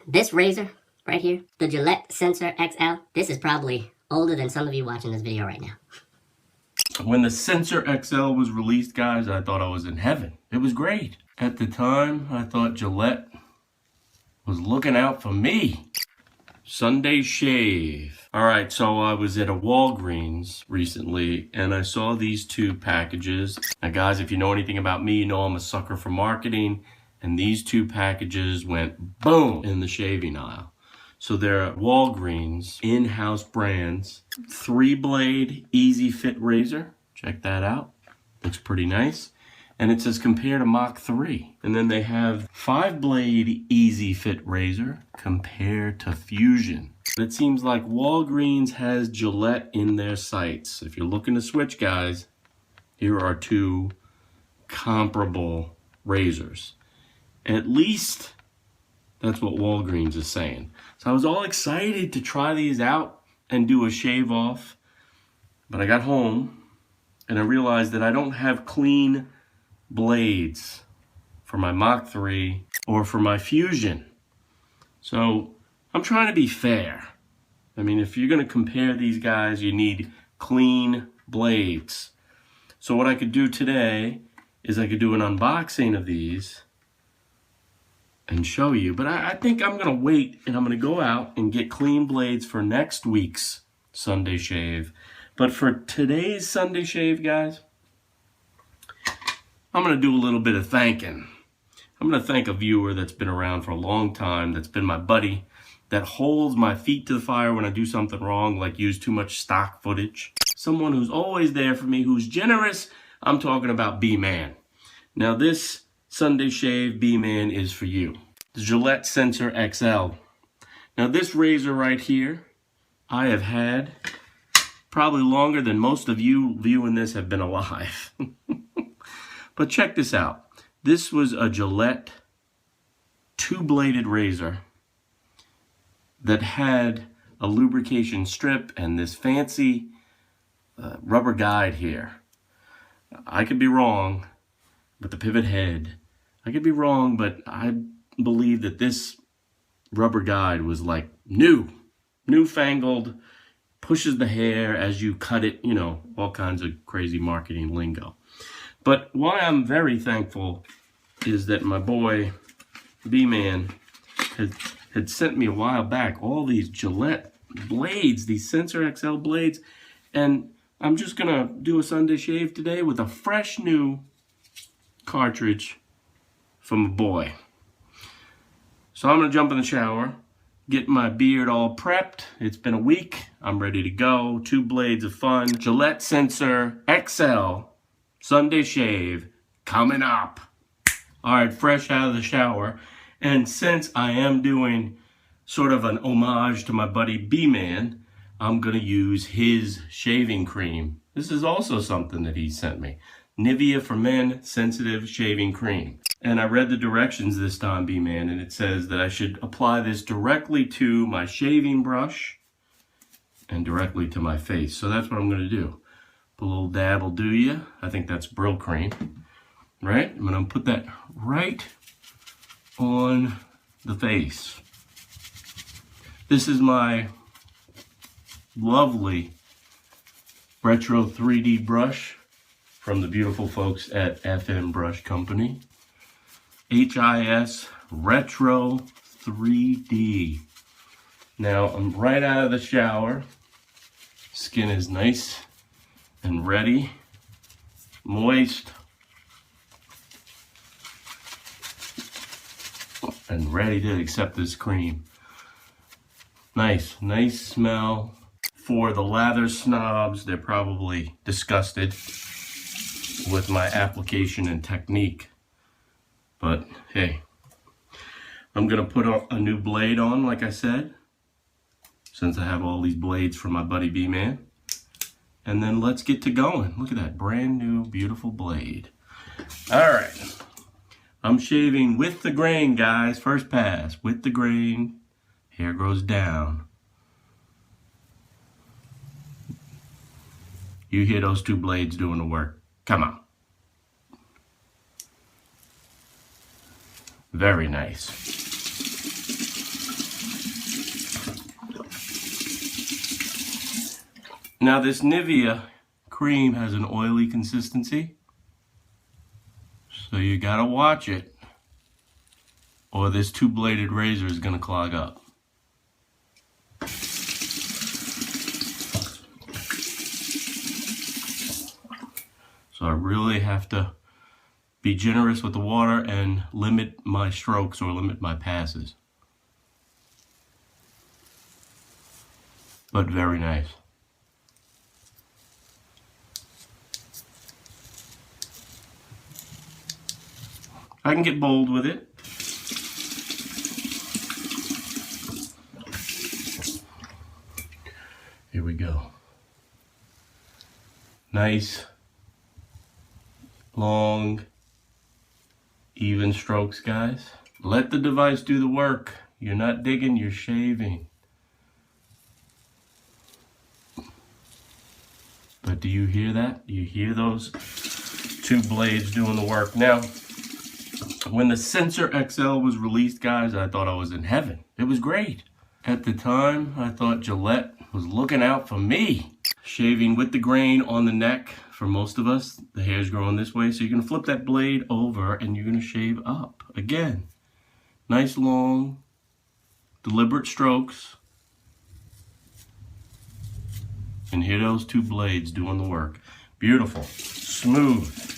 This razor right here, the Gillette Sensor XL, this is probably older than some of you watching this video right now. When the Sensor XL was released, guys, I thought I was in heaven. It was great. At the time, I thought Gillette was looking out for me. Sunday shave. All right, so I was at a Walgreens recently, and I saw these two packages. Now, guys, if you know anything about me, you know I'm a sucker for marketing, and these two packages went boom in the shaving aisle. So they're Walgreens in-house brands. 3-blade easy fit razor. Check that out. Looks pretty nice. And it says compare to Mach 3. And then they have 5-blade easy fit razor compared to Fusion. It seems like Walgreens has Gillette in their sights. If you're looking to switch, guys, here are two comparable razors. At least that's what Walgreens is saying. So I was all excited to try these out and do a shave off. But I got home and I realized that I don't have clean blades for my Mach 3 or for my Fusion. So I'm trying to be fair. I mean, if you're going to compare these guys, you need clean blades. So what I could do today is I could do an unboxing of these and show you. But I think I'm going to wait and I'm going to go out and get clean blades for next week's Sunday shave. But for today's Sunday shave, guys, I'm going to do a little bit of thanking. I'm going to thank a viewer that's been around for a long time, that's been my buddy, that holds my feet to the fire when I do something wrong, like use too much stock footage. Someone who's always there for me, who's generous. I'm talking about B-Man. Now this Sunday shave B-Man is for you. The Gillette Sensor XL. Now this razor right here, I have had probably longer than most of you viewing this have been alive. But check this out. This was a Gillette 2-bladed razor that had a lubrication strip and this fancy rubber guide here. I could be wrong with the pivot head. I could be wrong, but I believe that this rubber guide was like newfangled, pushes the hair as you cut it, you know, all kinds of crazy marketing lingo. But why I'm very thankful is that my boy B-Man had sent me a while back all these Gillette blades, these Sensor XL blades, and I'm just gonna do a Sunday shave today with a fresh new cartridge from a boy. So I'm gonna jump in the shower, get my beard all prepped. It's been a week. I'm ready to go. 2 blades of fun. Gillette Sensor XL Sunday shave coming up. All right, fresh out of the shower. And since I am doing sort of an homage to my buddy B-Man, I'm gonna use his shaving cream. This is also something that he sent me. Nivea for Men Sensitive Shaving Cream. And I read the directions this time, B-Man, and it says that I should apply this directly to my shaving brush and directly to my face. So that's what I'm gonna do. Put a little dab will do ya. I think that's Brill cream, right? I'm gonna put that right on the face. This is my lovely retro 3D brush from the beautiful folks at FM Brush Company. HIS Retro 3D. Now I'm right out of the shower. Skin is nice and ready, moist, and ready to accept this cream. Nice smell. For the lather snobs, they're probably disgusted with my application and technique. But hey, I'm gonna put a new blade on, like I said, since I have all these blades from my buddy B-Man. And then let's get to going. Look at that brand new, beautiful blade. All right, I'm shaving with the grain, guys. First pass, with the grain. Hair grows down. You hear those 2 blades doing the work. Come on. Very nice. Now this Nivea cream has an oily consistency, so you gotta watch it, or this two-bladed razor is gonna clog up. So I really have to be generous with the water and limit my strokes or limit my passes. But very nice. I can get bold with it. Here we go. Nice, long, even strokes, guys. Let the device do the work. You're not digging, you're shaving. But do you hear that? Do you hear those two blades doing the work? Now, when the Sensor XL was released, guys, I thought I was in heaven. It was great. At the time, I thought Gillette was looking out for me. Shaving with the grain on the neck. For most of us, the hair's growing this way, so you're gonna flip that blade over and you're gonna shave up. Again, nice long, deliberate strokes. And hear those two blades doing the work. Beautiful, smooth.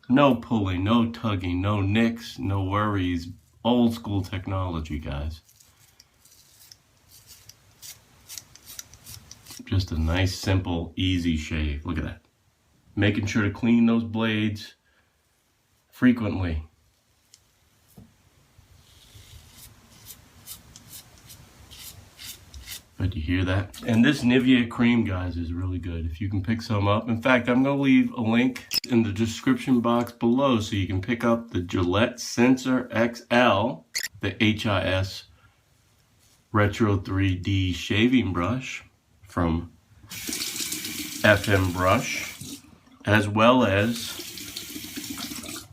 No pulling, no tugging, no nicks, no worries. Old school technology, guys. Just a nice, simple, easy shave. Look at that. Making sure to clean those blades frequently. But you hear that? And this Nivea cream, guys, is really good. If you can pick some up. In fact, I'm going to leave a link in the description box below so you can pick up the Gillette Sensor XL, the HIS Retro 3D shaving brush from FM Brush, as well as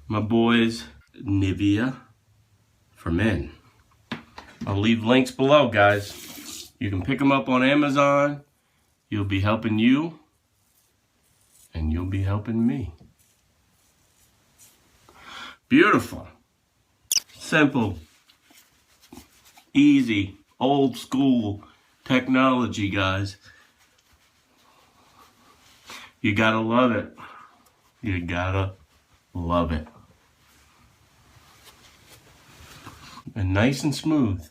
my boys Nivea for Men. I'll leave links below, guys. You can pick them up on Amazon. You'll be helping you, and you'll be helping me. Beautiful, simple, easy, old school technology, guys. You gotta love it. You gotta love it. And nice and smooth.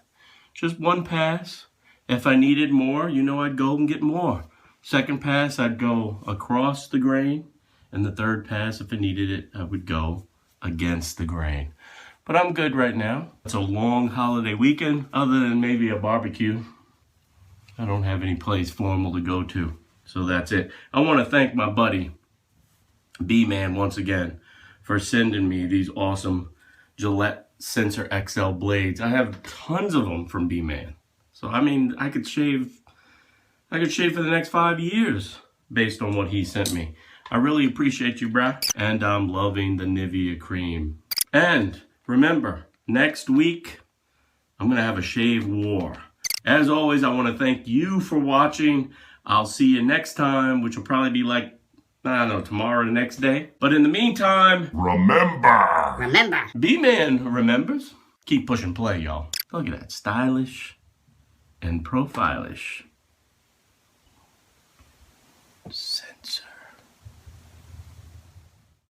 Just one pass. If I needed more, you know, I'd go and get more. Second pass, I'd go across the grain. And the third pass, if I needed it, I would go against the grain. But I'm good right now. It's a long holiday weekend, other than maybe a barbecue. I don't have any place formal to go to. So that's it. I want to thank my buddy, B-Man, once again, for sending me these awesome Gillette Sensor XL blades. I have tons of them from B-Man. So, I mean, I could shave for the next 5 years based on what he sent me. I really appreciate you, bruh. And I'm loving the Nivea cream. And remember, next week, I'm going to have a shave war. As always, I want to thank you for watching. I'll see you next time, which will probably be like, I don't know, tomorrow or the next day. But in the meantime, Remember. B-Man remembers. Keep pushing play, y'all. Look at that. Stylish and profilish.